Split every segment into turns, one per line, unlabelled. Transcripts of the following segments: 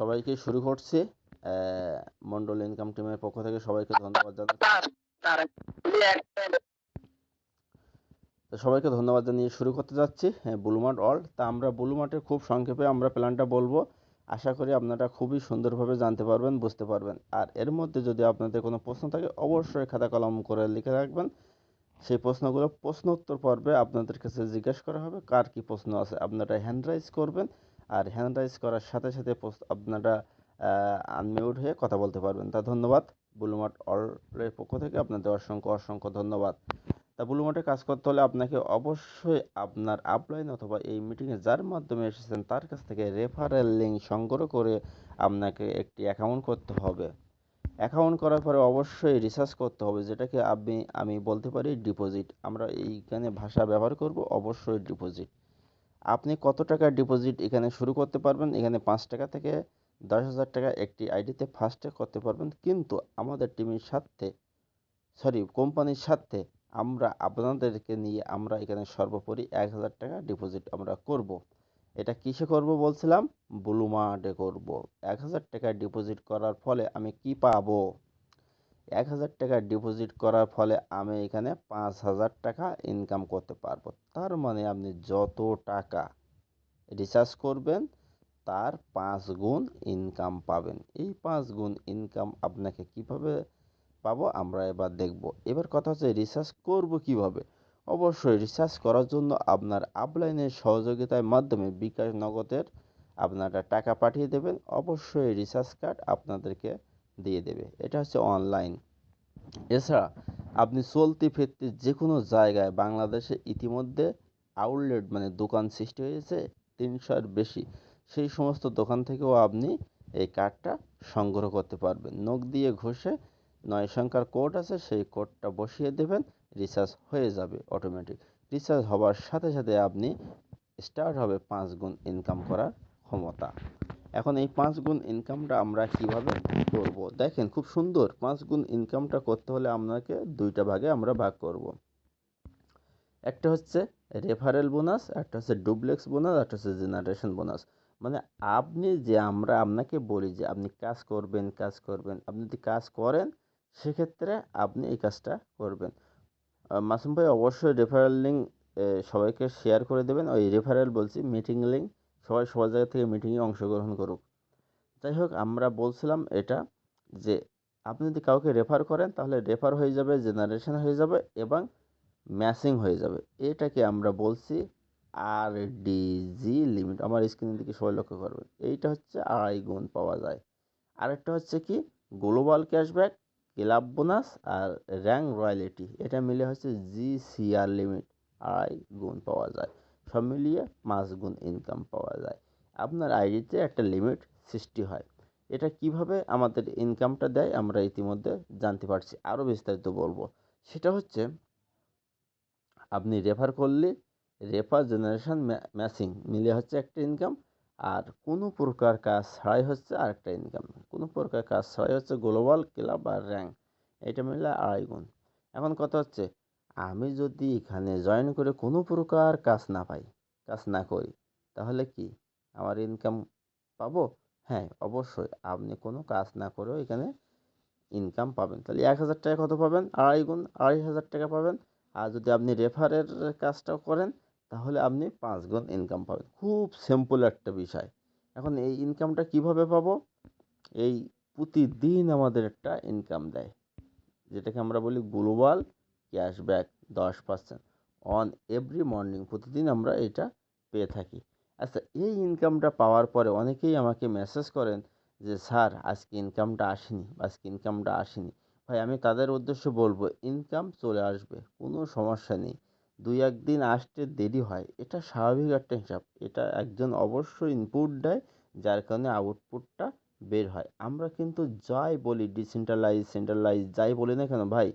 সবাইকে শুরু করছি। মন্ডল ইনকাম টিমের পক্ষ থেকে সবাইকে ধন্যবাদ জানিয়ে শুরু করতে যাচ্ছি ব্লুমার্ট ওয়ার্ল্ড। তা আমরা ব্লুমার্টের খুব সংক্ষেপে আমরা প্ল্যানটা বলবো। আশা করি আপনারা খুবই সুন্দরভাবে জানতে পারবেন, বুঝতে পারবেন। আর এর মধ্যে যদি আপনাদের কোনো প্রশ্ন থাকে অবশ্যই খাতা কলম করে লিখে রাখবেন। সেই প্রশ্নগুলো প্রশ্ন উত্তর পর্বে আপনাদের কাছে জিজ্ঞাসা করা হবে, কার কি প্রশ্ন আছে আপনারা হ্যান্ড রাইজ করবেন। আর হ্যান্ড রাইজ করার সাথে সাথে আপনারা আনমিউট হয়ে কথা বলতে পারবেন। তা ধন্যবাদ। ব্লুমার্ট ওয়ার্ল্ডের পক্ষ থেকে আপনাদের অসংখ্য ধন্যবাদ। তা ব্লুমার্টে কাজ করতে হলে আপনাকে অবশ্যই আপনার আপলাইন অথবা এই মিটিংয়ে যার মাধ্যমে এসেছেন তার কাছ থেকে রেফারেল লিঙ্ক সংগ্রহ করে আপনাকে একটি অ্যাকাউন্ট করতে হবে। অ্যাকাউন্ট করার পরে অবশ্যই রিসার্চ করতে হবে, যেটাকে আমি বলতে পারি ডিপোজিট। আমরা এইখানে ভাষা ব্যবহার করব অবশ্যই ডিপোজিট। আপনি কত টাকা ডিপোজিট এখানে শুরু করতে পারবেন? এখানে 5 টাকা থেকে 10,000 টাকা একটি আইডিতে ফার্স্টে করতে পারবেন। কিন্তু আমাদের টিমের সাথে কোম্পানির সাথে আমরা আপনাদেরকে নিয়ে আমরা এখানে সর্বোপরি 1,000 টাকা ডিপোজিট আমরা করব। এটা কিসে করব বলছিলাম? ব্লুমার্টে করব। 1,000 টাকা ডিপোজিট করার ফলে আমি কি পাবো? 1,000 টাকা ডিপোজিট করার ফলে আমি এখানে 5,000 টাকা ইনকাম করতে পারবো। তার মানে আপনি যত টাকা রিচার্জ করবেন তার 5 গুণ ইনকাম পাবেন। এই 5 গুণ ইনকাম আপনাকে কিভাবে পাবো আমরা এবার দেখব। এবার কথা হচ্ছে রিচার্জ করব কিভাবে? অবশ্যই রিচার্জ করার জন্য আপনার আপলাইনের সহযোগিতার মাধ্যমে বিকাশ নগদের আপনারা টাকা পাঠিয়ে দেবেন। অবশ্যই রিচার্জ কার্ড আপনাদেরকে দিয়ে দেবে। এটা হচ্ছে অনলাইন। এছাড়া আপনি চলতি ফিরতি যে কোনো জায়গায় বাংলাদেশে ইতিমধ্যে আউটলেট মানে দোকান সৃষ্টি হয়েছে 300-এর বেশি। সেই সমস্ত দোকান থেকেও আপনি এই কার্ডটা সংগ্রহ করতে পারবেন। নখ দিয়ে ঘষে 9 সংখ্যার কোড আছে, সেই কোডটা বসিয়ে দেবেন, রিচার্জ হয়ে যাবে অটোমেটিক। রিচার্জ হওয়ার সাথে সাথে আপনি স্টার্ট হবে 5 গুণ ইনকাম করার ক্ষমতা। এখন এই 5 গুণ ইনকামটা আমরা কিভাবে করব? দেখেন খুব সুন্দর। 5 গুণ ইনকামটা করতে হলে আপনাকে দুইটা ভাগে আমরা ভাগ করব। একটা হচ্ছে রেফারেল বোনাস, একটা হচ্ছে ডুপ্লেক্স বোনাস, একটা হচ্ছে জেনারেশন বোনাস। মানে আমরা আপনাকে বলি যে আপনি কাজ করবেন, আপনি যদি কাজ করেন সেক্ষেত্রে আপনি এই কাজটা করবেন। মাসুম ভাই অবশ্যই রেফারেল লিঙ্ক সবাইকে শেয়ার করে দেবেন। ওই রেফারেল বলছি, মিটিং লিঙ্ক। সবাই সবার জায়গা থেকে মিটিংয়ে অংশগ্রহণ করুক। যাই হোক, আমরা বলছিলাম এটা যে আপনি যদি কাউকে রেফার করেন তাহলে রেফার হয়ে যাবে, জেনারেশন হয়ে যাবে এবং ম্যাচিং হয়ে যাবে। এটাকে আমরা বলছি RDG লিমিট। আমার স্ক্রিনের দিকে সবাই লক্ষ্য করবেন। এইটা হচ্ছে 2.5 গুণ পাওয়া যায়। আরেকটা হচ্ছে কি গ্লোবাল ক্যাশব্যাক, ক্লাব বোনাস আর র্যাঙ্ক রয়্যালিটি। এটা মিলে হচ্ছে GCR লিমিট। 2.5 গুণ পাওয়া যায়। সব মিলিয়ে 5 গুণ ইনকাম পাওয়া যায়। আপনার আইডিতে একটা লিমিট সৃষ্টি হয়। এটা কিভাবে আমাদের ইনকামটা দেয় আমরা ইতিমধ্যে জানতে পারছি। আরও বিস্তারিত বলবো। সেটা হচ্ছে আপনি রেফার করলে রেফার জেনারেশন ম্যাচিং মিলে হচ্ছে একটা ইনকাম। আর কোনো প্রকার কাজ ছাড়াই হচ্ছে আরেকটা ইনকাম। কোনো প্রকার কাজ ছাড়াই হচ্ছে গ্লোবাল ক্লাব আর র্যাঙ্ক। এটা মিলে 2.5 গুণ। এখন কথা হচ্ছে আমি যদি এখানে জয়েন করে কোনো প্রকার কাজ না পাই, কাজ না করি, তাহলে কি আমার ইনকাম পাবো? হ্যাঁ, অবশ্যই আপনি কোনো কাজ না করেও এখানে ইনকাম পাবেন। তাহলে 1,000 টাকা কত পাবেন? 2.5 গুণ, 2,500 টাকা পাবেন। আর যদি আপনি রেফারের কাজটাও করেন তাহলে আপনি 5 গুণ ইনকাম পাবেন। খুব সিম্পল একটা বিষয়। এখন এই ইনকামটা কিভাবে পাবো? এই প্রতিদিন আমাদের একটা ইনকাম দেয়, যেটাকে আমরা বলি global cashback 10% on every morning. প্রতিদিন আমরা এটা পেয়ে থাকি। আচ্ছা, এই ইনকামটা পাওয়ার পরে অনেকেই আমাকে মেসেজ করেন যে স্যার আজকে ইনকামটা আসেনি। ভাই আমি তাদের উদ্দেশ্যে বলবো ইনকাম চলে আসবে, কোনো সমস্যা নেই। 2-1 দিন আসতে দেরি হয়, এটা স্বাভাবিক একটা হিসাব। এটা একজন অবশ্যই ইনপুট দেয়, যার কারণে আউটপুটটা বের হয়। আমরা কিন্তু যাই বলি ডিসেন্ট্রালাইজ সেন্ট্রালাইজ যাই বলি না কেন ভাই,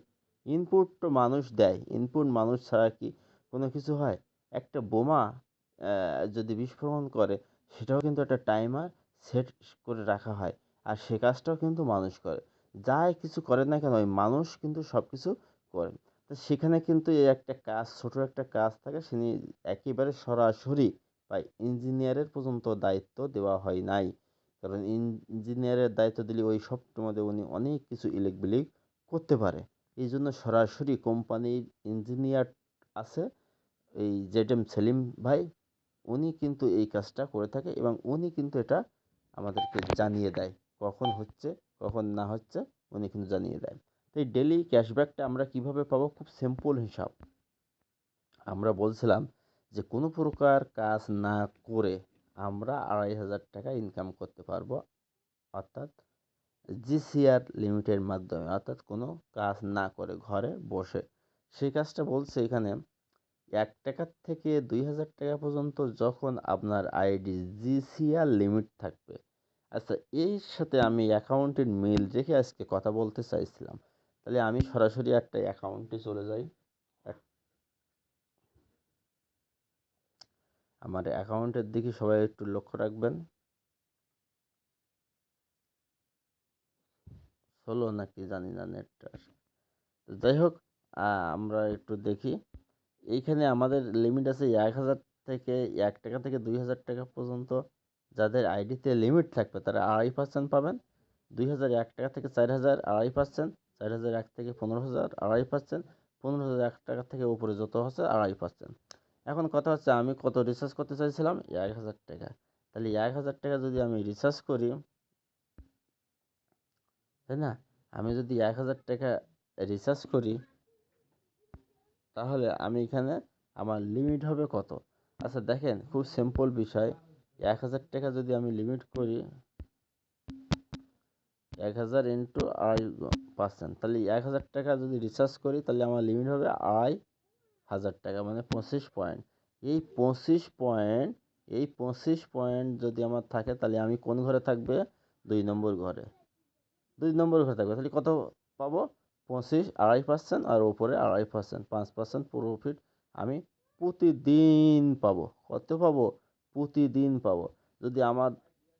ইনপুট তো মানুষ দেয়। ইনপুট মানুষ ছাড়া কি কোনো কিছু হয়? একটা বোমা যদি বিস্ফোরণ করে সেটাও কিন্তু একটা টাইমার সেট করে রাখা হয়। আর সে কাজটাও কিন্তু মানুষ করে। যাই কিছু করে না কেন ওই মানুষ কিন্তু সব কিছু করে। তো সেখানে কিন্তু এই একটা কাজ, ছোট একটা কাজ থাকে, তিনি একেবারে সরাসরি বা ইঞ্জিনিয়ারের পর্যন্ত দায়িত্ব দেওয়া হয় নাই। কারণ ইঞ্জিনিয়ারের দায়িত্ব দিলে ওই সবটার মধ্যে উনি অনেক কিছু ইলেক বিলিক করতে পারে। এই জন্য সরাসরি কোম্পানির ইঞ্জিনিয়ার আছে এই জেড এম সেলিম ভাই, উনি কিন্তু এই কাজটা করে থাকে এবং উনি কিন্তু এটা আমাদেরকে জানিয়ে দেয় কখন হচ্ছে কখন না হচ্ছে, উনি কিন্তু জানিয়ে দেয়। তো এই ডেলি ক্যাশব্যাকটা আমরা কিভাবে পাবো? খুব সিম্পল হিসাব। আমরা বলছিলাম যে কোনো প্রকার কাজ না করে আমরা 2500 টাকা ইনকাম করতে পারবো, অর্থাৎ জিসিআর লিমিটের মাধ্যমে, অর্থাৎ কোনো কাজ না করে ঘরে বসে। সেই কাজটা বলছে এখানে 1 টাকা থেকে 2000 টাকা পর্যন্ত যখন আপনার আইডি জিসিআর লিমিট থাকবে। আচ্ছা, এর সাথে আমি অ্যাকাউন্টের মিল রেখে আজকে কথা বলতে চাইছিলাম। তাহলে আমি সরাসরি একটা অ্যাকাউন্টে চলে যাই। আমার অ্যাকাউন্টের দিকে সবাই একটু লক্ষ্য রাখবেন। হলো নাকি জানি না নেটটা। যাই হোক, আমরা একটু দেখি। এইখানে আমাদের লিমিট আছে 1000 থেকে 1 টাকা থেকে 2000 টাকা পর্যন্ত। যাদের আইডিতে লিমিট থাকবে তারা 2.5% পাবেন। 2001 টাকা থেকে 4000 2.5%, 4001 থেকে 15000 2.5%, 15001 টাকা থেকে উপরে যত হচ্ছে 2.5%। এখন কথা হচ্ছে আমি কত রিচার্জ করতে চাইছিলাম? 1000 টাকা। তাহলে 1000 টাকা যদি আমি রিচার্জ করি, তাই না? আমি যদি 1000 টাকা রিচার্জ করি তাহলে আমি এখানে আমার লিমিট হবে কত? আচ্ছা দেখেন, খুব সিম্পল বিষয়। 1000 টাকা যদি আমি লিমিট করি, 1000 ইন্টু 2.5%, তাহলে 1000 টাকা যদি রিচার্জ করি তাহলে আমার লিমিট হবে 2500 টাকা, মানে 25 পয়েন্ট। এই 25 পয়েন্ট, এই 25 পয়েন্ট যদি আমার থাকে তাহলে আমি কোন ঘরে থাকবে? 2 নম্বর ঘরে। 2 নম্বর ঘরে থাকবে, তাহলে কত পাবো? 25 2.5% আর উপরে 2.5%, 5% প্রফিট আমি প্রতিদিন পাবো। কত পাবো? প্রতিদিন পাবো। যদি আমার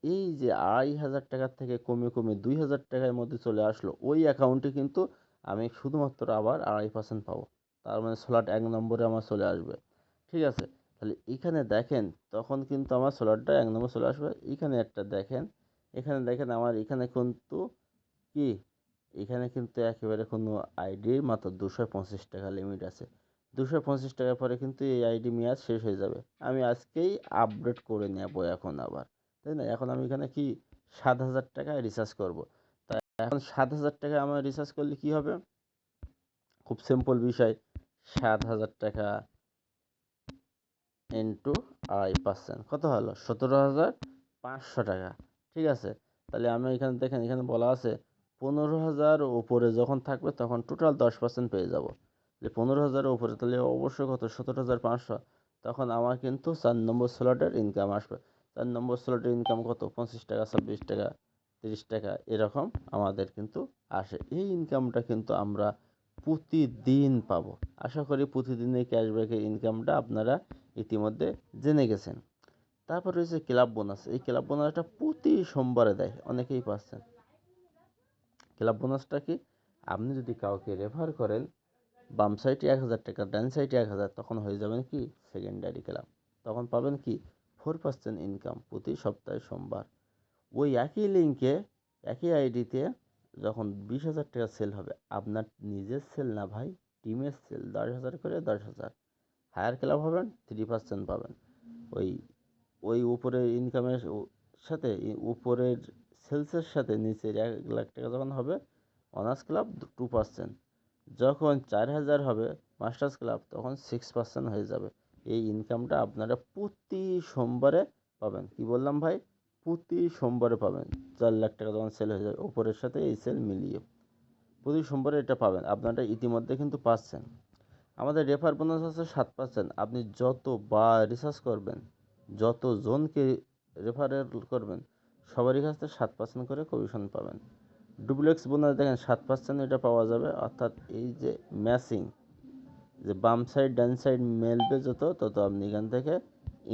এই যে 2500 টাকার থেকে কমে কমে 2000 টাকার মধ্যে চলে আসলো, ওই অ্যাকাউন্টে কিন্তু আমি শুধুমাত্র আবার 2.5% পাবো। তার মানে স্লট 1 নম্বরে আমার চলে আসবে। ঠিক আছে, তাহলে এখানে দেখেন তখন কিন্তু আমার স্লটটা 1 নম্বর চলে আসবে। এখানে একটা দেখেন, এখানে দেখেন আমার এখানে কিন্তু কি, এখানে কিন্তু একেবারে কোনো আইডির মাত্র 225 টাকা লিমিট আছে। 225 টাকার পরে কিন্তু এই আইডি মেয়াদ শেষ হয়ে যাবে। আমি আজকেই আপডেট করে নেব এখন আবার, তাই না? এখন আমি এখানে কি 7000 টাকায় রিচার্জ করব। তাই এখন 7000 টাকা আমার রিচার্জ করলে কি হবে? খুব সিম্পল বিষয়। 7000 টাকা ইন্টু 2.5% কত হলো? 17500 টাকা। ঠিক আছে, তাহলে আমি এখানে দেখেন, এখানে বলা আছে 15,000 উপরে যখন থাকবে তখন টোটাল 10% পেয়ে যাব। 15,000 উপরে তাহলে অবশ্যই কত? 17,500। তখন আমার কিন্তু 4 নম্বর স্লটের ইনকাম আসবে। 4 নম্বর স্লটের ইনকাম কত? 25 টাকা, 26 টাকা, 30 টাকা, এরকম আমাদের কিন্তু আসে। এই ইনকামটা কিন্তু আমরা প্রতিদিন পাবো। আশা করি প্রতিদিনের ক্যাশব্যাকের ইনকামটা আপনারা ইতিমধ্যে জেনে গেছেন। তারপর রয়েছে ক্লাব বোনাস। এই ক্লাব বোনাসটা প্রতি সোমবারে দেয়, অনেকেই পাচ্ছেন। ক্লাব বোনাসটা কি? আপনি যদি কাউকে রেফার করেন, বাম সাইডে 1000 টাকা, ডান সাইডে 1000, তখন হয়ে যাবেন কি সেকেন্ডারি ক্লাব। তখন পাবেন কি 4% ইনকাম প্রতি সপ্তাহে সোমবার। ওই একই লিঙ্কে, একই আইডিতে যখন 20,000 টাকা সেল হবে, আপনার নিজের সেল না ভাই, টিমের সেল, 10,000 করে 10,000, হায়ার ক্লাব হবেন 3% পাবেন। ওই ওই উপরের ইনকামের সাথে উপরের সেলসের সাথে নিচের 1,00,000 টাকা যখন হবে অনার্স ক্লাব 2%, যখন 4,000 হবে মাস্টার্স ক্লাব তখন 6% হয়ে যাবে। এই ইনকামটা আপনারা প্রতি সোমবারে পাবেন। কি বললাম ভাই? প্রতি সোমবারে পাবেন। 4,00,000 টাকা যখন সেল হয়ে যাবে উপরের সাথে এই সেল মিলিয়ে প্রতি সোমবারে এটা পাবেন। আপনারা ইতিমধ্যে কিন্তু পাচ্ছেন। আমাদের রেফার বোনাস আছে 7%। আপনি যতবার রিসার্চ করবেন, যতজনকে রেফারেল করবেন, সবারই কাছ থেকে 7% করে কমিশন পাবেন। ডুপ্লেক্স বোনাস দেখেন 7% এটা পাওয়া যাবে, অর্থাৎ এই যে ম্যাচিং, যে বাম সাইড ডান সাইড মেলবে যত তত আপনি এখান থেকে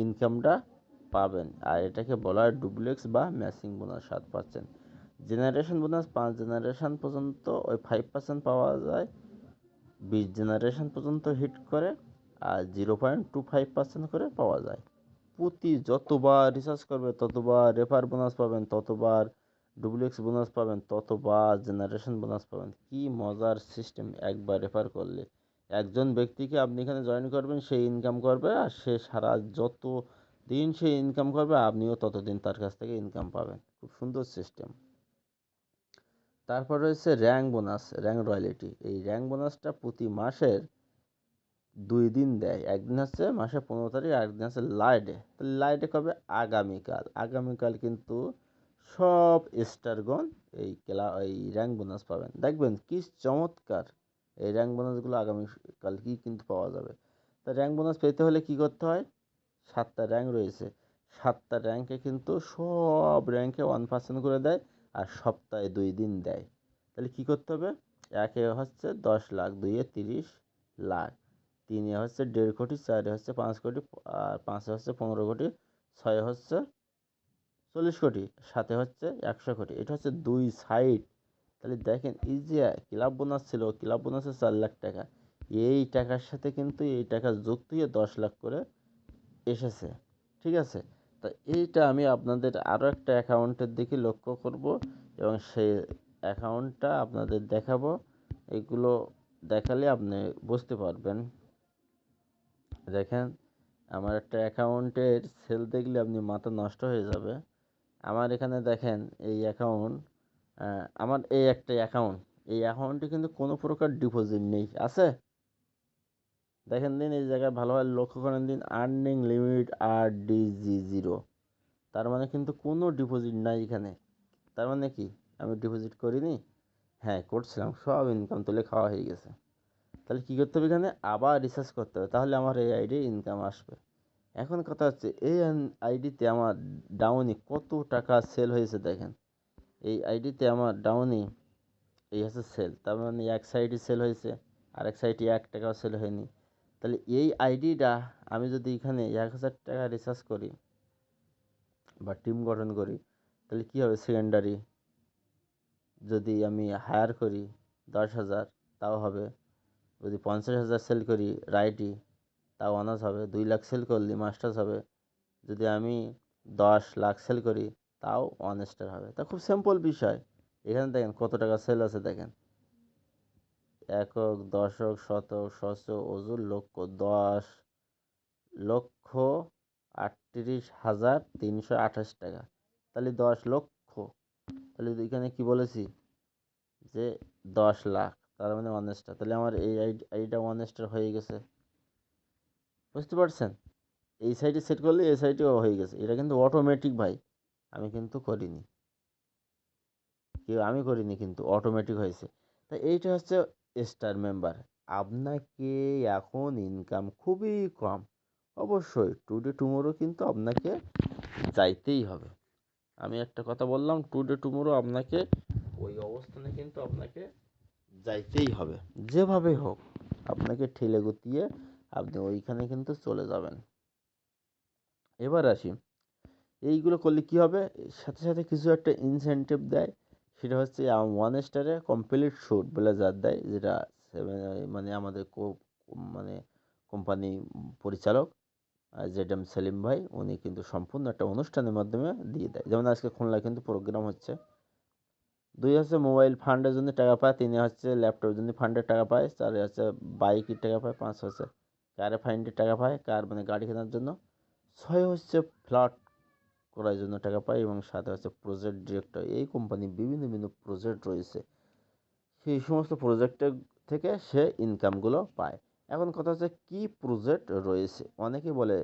ইনকামটা পাবেন। আর এটাকে বলা হয় ডুপ্লেক্স বা matching bonus 7%। Generation bonus 5 generation পর্যন্ত ওই 5% পাওয়া যায়। 20 জেনারেশন পর্যন্ত হিট করে আর 0.25% করে পাওয়া যায়। প্রতি যতবার রিচার্জ করবে ততবার রেফার বোনাস পাবেন, ততবার ডুপ্লেক্স বোনাস পাবেন, ততবার জেনারেশন বোনাস পাবেন। কি মজার সিস্টেম! একবার রেফার করলে একজন ব্যক্তিকে আপনি এখানে জয়েন করবেন, সে ইনকাম করবে, আর সে সারা যত দিন সে ইনকাম করবে আপনিও ততদিন তার কাছ থেকে ইনকাম পাবেন। খুব সুন্দর সিস্টেম। তারপর রয়েছে র্যাঙ্ক বোনাস, র্যাঙ্ক রয়্যালিটি। এই র্যাঙ্ক বোনাসটা প্রতি মাসের 2 দিন দেয়। একদিন হচ্ছে মাসের 15 তারিখ, আর একদিন হচ্ছে লাইডে। তো লাইডে কবে? আগামীকাল। আগামীকাল কিন্তু সব স্টারগণ এই র্যাঙ্ক বোনাস পাবেন। দেখবেন কি চমৎকার! এই র্যাঙ্ক বোনাসগুলো আগামীকাল কি কিন্তু পাওয়া যাবে। তা র্যাঙ্ক বোনাস পেতে হলে কি করতে হয়? 7টা র্যাঙ্ক রয়েছে, 7টা র্যাঙ্কে কিন্তু সব র্যাঙ্কে 1% করে দেয়, আর সপ্তাহে 2 দিন দেয়। তাহলে কি করতে হবে? একে হচ্ছে 10 লাখ, দুইয়ে 30 লাখ, তিনে হচ্ছে 1.5 কোটি, চারে হচ্ছে 5 কোটি, আর পাঁচে হচ্ছে 15 কোটি, ছয়ে হচ্ছে 40 কোটি, সাথে হচ্ছে 100 কোটি। এটা হচ্ছে 2 সাইড। তাহলে দেখেন, এই যে ক্লাব বোনাস ছিল, ক্লাব বোনাসে 4 লাখ টাকা, এই টাকার সাথে কিন্তু এই টাকা যুক্ত হয়ে 10 লাখ করে এসেছে। ঠিক আছে? তা এইটা আমি আপনাদের আরও একটা অ্যাকাউন্টের দিকে লক্ষ্য করব, এবং সেই অ্যাকাউন্টটা আপনাদের দেখাবো। এগুলো দেখালে আপনি বুঝতে পারবেন। দেখেন, আমার একটা অ্যাকাউন্টের সেল দেখলে আপনি মাথা নষ্ট হয়ে যাবে। আমার এখানে দেখেন এই অ্যাকাউন্ট, আমার এই একটা অ্যাকাউন্ট, এই অ্যাকাউন্টে কিন্তু কোনো প্রকার ডিপোজিট নেই, আছে? দেখেন দিন, এই জায়গায় ভালোভাবে লক্ষ্য করেন দিন, আর্নিং লিমিট RDG0। তার মানে কিন্তু কোনো ডিপোজিট নাই এখানে। তার মানে কি আমি ডিপোজিট করিনি? হ্যাঁ, করছিলাম, সব ইনকাম তুলে খাওয়া হয়ে গেছে। তাহলে কী করতে হবে? এখানে আবার রিসার্চ করতে হবে, তাহলে আমার এই আইডি ইনকাম আসবে। এখন কথা হচ্ছে, এই আইডিতে আমার ডাউনি কত টাকা সেল হয়েছে দেখেন। এই আইডিতে আমার ডাউনি এই হচ্ছে সেল, তার মানে এক সাইডে সেল হয়েছে, আর এক সাইডে 1 টাকাও সেল হয়নি। তাহলে এই আইডিটা আমি যদি এখানে 1000 টাকা রিচার্জ করি বা টিম গঠন করি, তাহলে কী হবে? সেকেন্ডারি যদি আমি হায়ার করি 10,000, তাও হবে। যদি 50,000 সেল করি রাইটি, তাও অনার্স হবে। 2 লাখ সেল করলে মাস্টার্স হবে। যদি আমি 10 লাখ সেল করি, তাও 1 স্টার হবে। তা খুব সিম্পল বিষয়। এখানে দেখেন কত টাকা সেল আছে দেখেন, একক, দশক, শতক, সহস্র, অযুর, লক্ষ, 10,38,328 টাকা। তাহলে 10 লক্ষ, তাহলে এখানে কি বলেছি যে 10 লাখ, তার মানে 1 স্টার। তাহলে আমার এই আইডিটা 1 স্টার হয়ে গেছে। বুঝতে পারছেন? এই সাইডে সেট করলে এই সাইডেও হয়ে গেছে। এটা কিন্তু অটোমেটিক ভাই, আমি কিন্তু করিনি, আমি করিনি, কিন্তু অটোমেটিক হয়েছে। তা এইটা হচ্ছে স্টার মেম্বার। আপনাকে এখন ইনকাম খুবই কম, অবশ্যই টুডে টুমোরো কিন্তু আপনাকে যাইতেই হবে। আমি একটা কথা বললাম, টুডে টুমোরো আপনাকে ওই অবস্থানে কিন্তু আপনাকে যাইতেই হবে, যেভাবে হোক আপনাকে ঠেলে গুতিয়ে আপনি ওইখানে কিন্তু চলে যাবেন। এবার আসি, এইগুলো করলে কি হবে? সাথে সাথে কিছু একটা ইনসেনটিভ দেয়, সেটা হচ্ছে 1 স্টারে কমপ্লিট শ্যুট বলে যার দেয়, যেটা মানে আমাদের মানে কোম্পানি পরিচালক ZM সেলিম ভাই, উনি কিন্তু সম্পূর্ণ একটা অনুষ্ঠানের মাধ্যমে দিয়ে দেয়। যেমন আজকে খুলনায় কিন্তু প্রোগ্রাম হচ্ছে। 2 হচ্ছে মোবাইল ফান্ডের জন্য টাকা পায়, 3 হচ্ছে ল্যাপটপের জন্য ফান্ডের টাকা পায়, 4 হচ্ছে বাইকের টাকা পায়, 5 হচ্ছে কারে ফাইন্ডের টাকা পায়, কার মানে গাড়ি কেনার জন্য, 6 হচ্ছে ফ্ল্যাট করার জন্য টাকা পায়, এবং 7 হচ্ছে প্রজেক্ট ডিরেক্টর। এই কোম্পানির বিভিন্ন বিভিন্ন প্রজেক্ট রয়েছে, সেই সমস্ত প্রজেক্টের থেকে সে ইনকামগুলো পায়। এখন কথা হচ্ছে, কি প্রজেক্ট রয়েছে? অনেকে বলে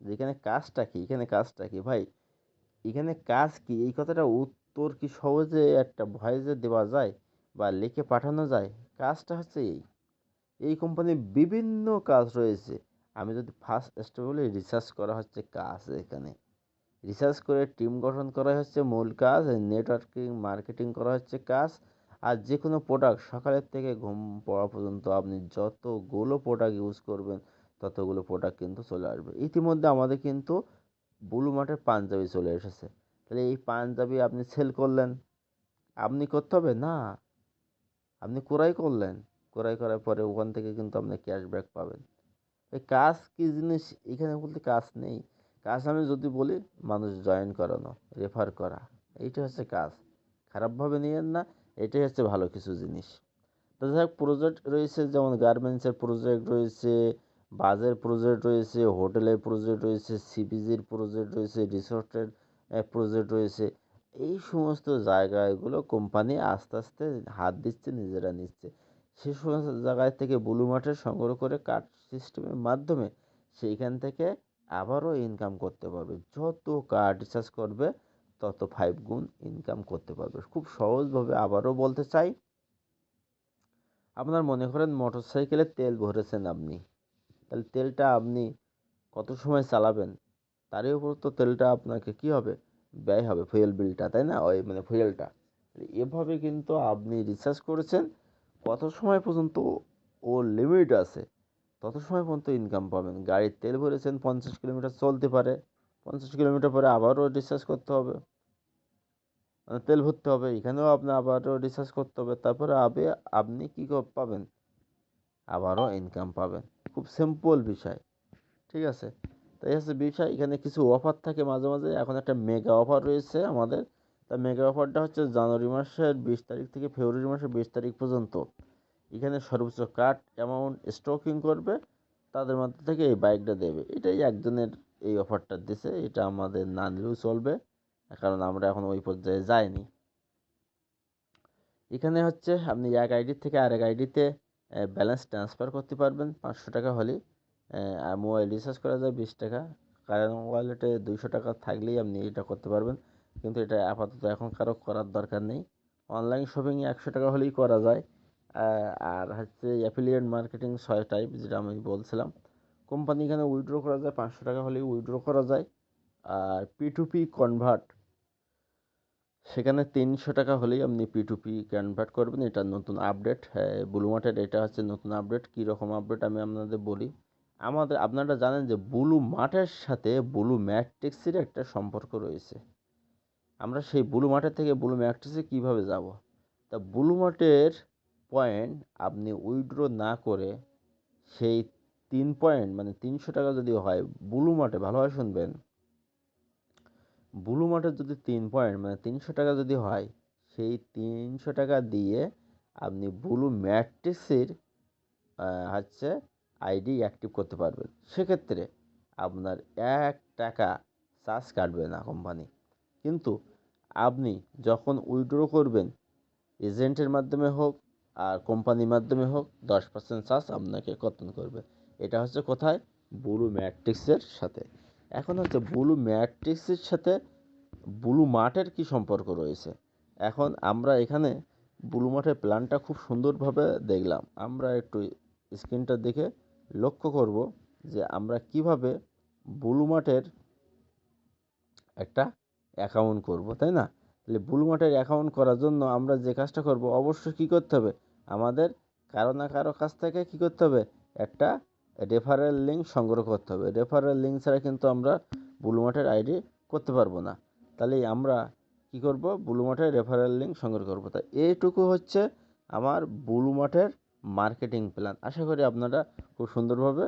যে এখানে কাজটা কি, এখানে কাজটা কি ভাই, এখানে কাজ কি, এই কথাটা উত্তর কি সহজে একটা ভয়েসে দেওয়া যায় বা লিখে পাঠানো যায়? কাজটা হচ্ছে এই কোম্পানির বিভিন্ন কাজ রয়েছে। আমি যদি ফার্স্ট স্টেপ বলি, রিসার্চ করা হচ্ছে কাজ। এখানে রিসার্চ করে টিম গঠন করা হচ্ছে মূল কাজ, নেটওয়ার্কিং মার্কেটিং করা হচ্ছে কাজ। আর যে কোনো প্রোডাক্ট, সকালের থেকে ঘুম পড়া পর্যন্ত আপনি যতগুলো প্রোডাক্ট ইউজ করবেন ততগুলো প্রোডাক্ট কিন্তু চলে আসবে। ইতিমধ্যে আমাদের কিন্তু ব্লু মার্টের পাঞ্জাবি চলে এসেছে। তাহলে এই পাঞ্জাবি আপনি সেল করলেন, আপনি করতে হবে না, আপনি ক্রয় করলেন, ক্রয় করার পরে ওখান থেকে কিন্তু আপনি ক্যাশব্যাক পাবেন। এই কাজ কি জিনিস এখানে বলতে কাজ নেই। কাজ আমি যদি বলি, মানুষ জয়েন করানো, রেফার করা, এইটা হচ্ছে কাজ। খারাপভাবে নিয়েন না, এটাই হচ্ছে ভালো কিছু জিনিস। তো যাই হোক, প্রজেক্ট রয়েছে, যেমন গার্মেন্টসের প্রজেক্ট রয়েছে, বাসের প্রজেক্ট রয়েছে, হোটেলের প্রজেক্ট রয়েছে, সিপিজির প্রজেক্ট রয়েছে, রিসোর্টের প্রজেক্ট রয়েছে। এই সমস্ত জায়গাগুলো কোম্পানি আস্তে আস্তে হাত দিচ্ছে, নিজেরা নিচ্ছে। সে সমস্ত জায়গায় থেকে ব্লু মার্টের সংগ্রহ করে কার্ড সিস্টেমের মাধ্যমে সেইখান থেকে আবারও ইনকাম করতে পারবে। যত কার্ড রিচার্জ করবে তত 5 গুণ ইনকাম করতে পারবে। খুব সহজভাবে আবারও বলতে চাই, আপনার মনে করেন মোটর সাইকেলে তেল ভরেছেন আপনি, তাহলে তেলটা আপনি কত সময় চালাবেন তারই উপর তো তেলটা আপনাকে কি হবে, ব্যয় হবে, ফুয়েল বিলটা, তাই না, ওই মানে ফুয়েলটা। এভাবে কিন্তু আপনি রিচার্জ করেছেন, কত সময় পর্যন্ত ও লিমিট আছে, তত সময় পর্যন্ত ইনকাম পাবেন। গাড়ির তেল ভরেছেন, 50 কিলোমিটার চলতে পারে, 50 কিলোমিটার পরে আবারও রিচার্জ করতে হবে, মানে তেল ভরতে হবে, এখানেও আপনার আবারও রিচার্জ করতে হবে, তারপরে আপনি কী পাবেন, আবারও ইনকাম পাবেন। খুব সিম্পল বিষয়, ঠিক আছে। তাই হচ্ছে বিষয়, এখানে কিছু অফার থাকে মাঝে মাঝে। এখন একটা মেগা অফার রয়েছে আমাদের। তা মেগা অফারটা হচ্ছে জানুয়ারি মাসের 20 তারিখ থেকে ফেব্রুয়ারি মাসের 20 তারিখ পর্যন্ত। এখানে সর্বোচ্চ কার্ড অ্যামাউন্ট স্টকিং করবে, তাদের মধ্যে থেকে এই বাইকটা দেবে। এটাই একজনের এই অফারটা দিছে, এটা আমাদের না নিলেও চলবে, কারণ আমরা এখন ওই পর্যায়ে যাইনি। এখানে হচ্ছে আপনি এক আইডি থেকে আরেক আইডিতে ব্যালেন্স ট্রান্সফার করতে পারবেন 500 টাকা হলেই। আর মোবাইল রিচার্জ করা যায় 20 টাকা, কারণ ওয়ালেটে 200 টাকা থাকলেই আপনি এটা করতে পারবেন, কিন্তু এটা আপাতত এখন কারো করার দরকার নেই। অনলাইন শপিংয়ে 100 টাকা হলেই করা যায়। আর হচ্ছে অ্যাফিলিয়েট মার্কেটিং 6 টাইপ, যেটা আমি বলছিলাম। কোম্পানি এখানে উইথড্র করা যায়, 500 টাকা হলেই উইথড্র করা যায়। আর P2P কনভার্ট, সেখানে 300 টাকা হলেই আপনি P2P কনভার্ট করবেন। এটা নতুন আপডেট, ব্লু মার্টের এটা হচ্ছে নতুন আপডেট। কীরকম আপডেট আমি আপনাদের বলি। আপনারা জানেন যে ব্লু মার্টের সাথে ব্লু ম্যাট্রিক্সের একটা সম্পর্ক রয়েছে। আমরা সেই ব্লু মার্টের থেকে ব্লু ম্যাট্রিক্সে কীভাবে যাব? তা ব্লু মার্টের পয়েন্ট আপনি উইথড্র না করে, সেই 3 পয়েন্ট মানে 300 টাকা যদি হয় ব্লু মার্টে, ভালোভাবে শুনবেন, ব্লু মার্টের যদি 3 পয়েন্ট মানে 300 টাকা যদি হয়, সেই 300 টাকা দিয়ে আপনি ব্লু ম্যাট্রিক্সের হচ্ছে আইডি অ্যাক্টিভ করতে পারবেন। সেক্ষেত্রে আপনার 1 টাকা চার্জ কাটবে না কোম্পানি, কিন্তু আপনি যখন উইথড্র করবেন, এজেন্টের মাধ্যমে হোক আর কোম্পানির মাধ্যমে হোক, 10% চার্জ আপনাকে কর্তন করবে। এটা হচ্ছে কোথায়, ব্লু ম্যাট্রিক্সের সাথে। এখন হচ্ছে ব্লু ম্যাট্রিক্সের সাথে ব্লু মার্টের কী সম্পর্ক রয়েছে। এখন আমরা এখানে ব্লু মার্টের প্ল্যানটা খুব সুন্দরভাবে দেখলাম। আমরা একটু স্ক্রিনটা দেখে লক্ষ্য করব যে আমরা কিভাবে ব্লু মার্টের একটা অ্যাকাউন্ট করব, তাই না? তাহলে ব্লু মার্টের অ্যাকাউন্ট করার জন্য আমরা যে কাজটা করব, অবশ্যই কী করতে হবে, আমাদের কারো না কারো কাছ থেকে কী করতে হবে, একটা রেফারেল লিঙ্ক সংগ্রহ করতে হবে। রেফারেল লিঙ্ক ছাড়া কিন্তু আমরা ব্লু মার্টের আইডি করতে পারবো না। তাহলে আমরা কী করব, ব্লু মার্টের রেফারেল লিঙ্ক সংগ্রহ করব। তাই এইটুকু হচ্ছে আমার ব্লু মার্টের মার্কেটিং প্ল্যান। আশা করি আপনারা খুব সুন্দরভাবে